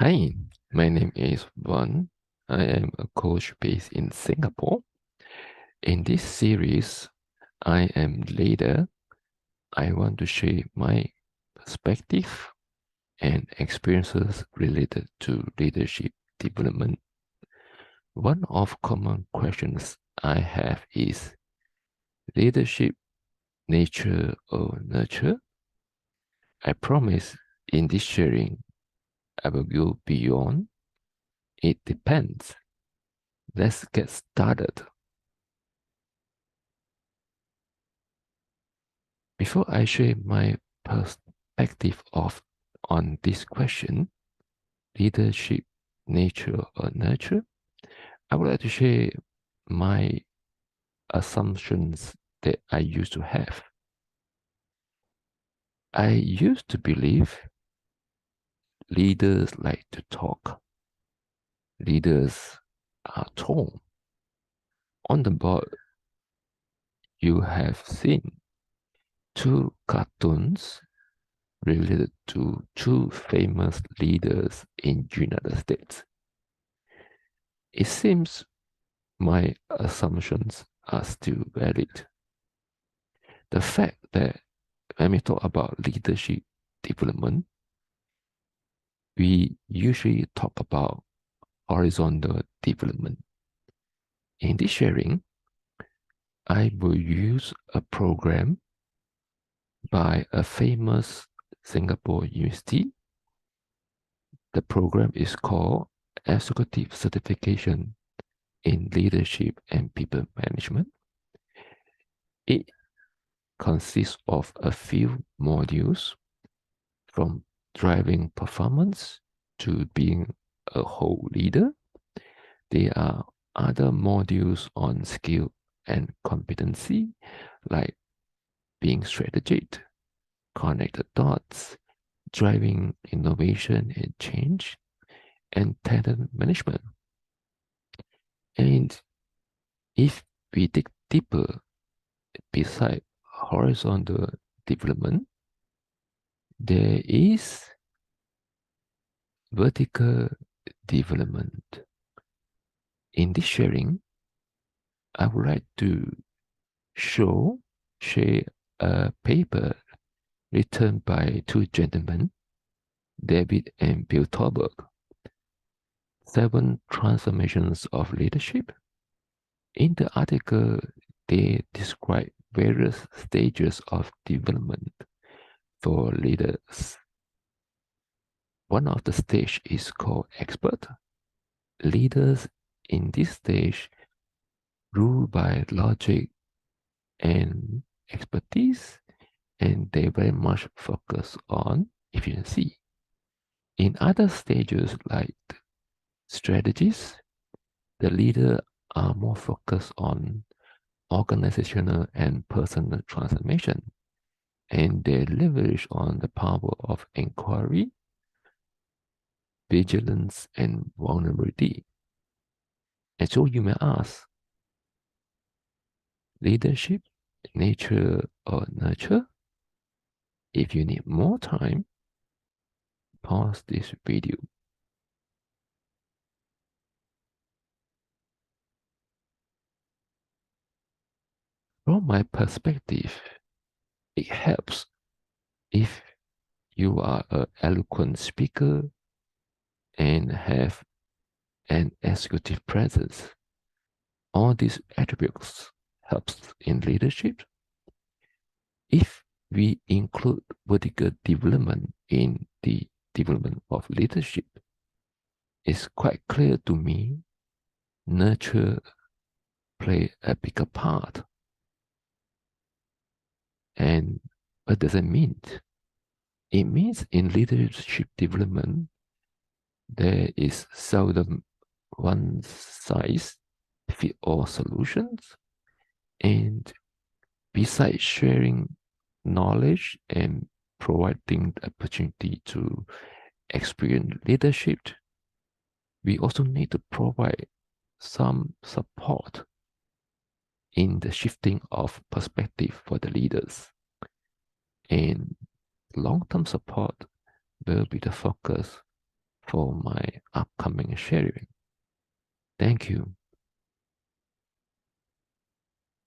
Hi, my name is Van. I am a coach based in Singapore. In this series, I am leader. I want to share my perspective and experiences related to leadership development. One of common questions I have is leadership nature or nurture? I promise in this sharing I will go beyond. It depends. Let's get started. Before I share my perspective on this question, leadership, nature or nurture, I would like to share my assumptions that I used to have. I used to believe leaders like to talk. Leaders are tall. On the board, you have seen two cartoons related to two famous leaders in United States. It seems my assumptions are still valid. The fact that when we talk about leadership development, we usually talk about horizontal development. In this sharing, I will use a program by a famous Singapore university. The program is called Executive Certification in Leadership and People Management. It consists of a few modules from driving performance to being a whole leader. There are other modules on skill and competency, like being strategic, connect the dots, driving innovation and change, and talent management. And if we dig deeper beside horizontal development, there is vertical development. In this sharing, I would like to share a paper written by two gentlemen, David and Bill Tolberg, 7 Transformations of Leadership. In the article, they describe various stages of development for leaders. One of the stage is called expert. Leaders in this stage rule by logic and expertise, and they very much focus on efficiency. In other stages like strategies, the leader are more focused on organizational and personal transformation, and they leverage on the power of inquiry, vigilance, and vulnerability. And so you may ask, leadership, nature, or nurture? If you need more time, pause this video. From my perspective, it helps if you are an eloquent speaker and have an executive presence. All these attributes helps in leadership. If we include vertical development in the development of leadership, it's quite clear to me nurture play a bigger part. And what does it mean? It means in leadership development, there is seldom one size fit all solutions. And besides sharing knowledge and providing the opportunity to experience leadership, we also need to provide some support in the shifting of perspective for the leaders. And long-term support will be the focus for my upcoming sharing. Thank you.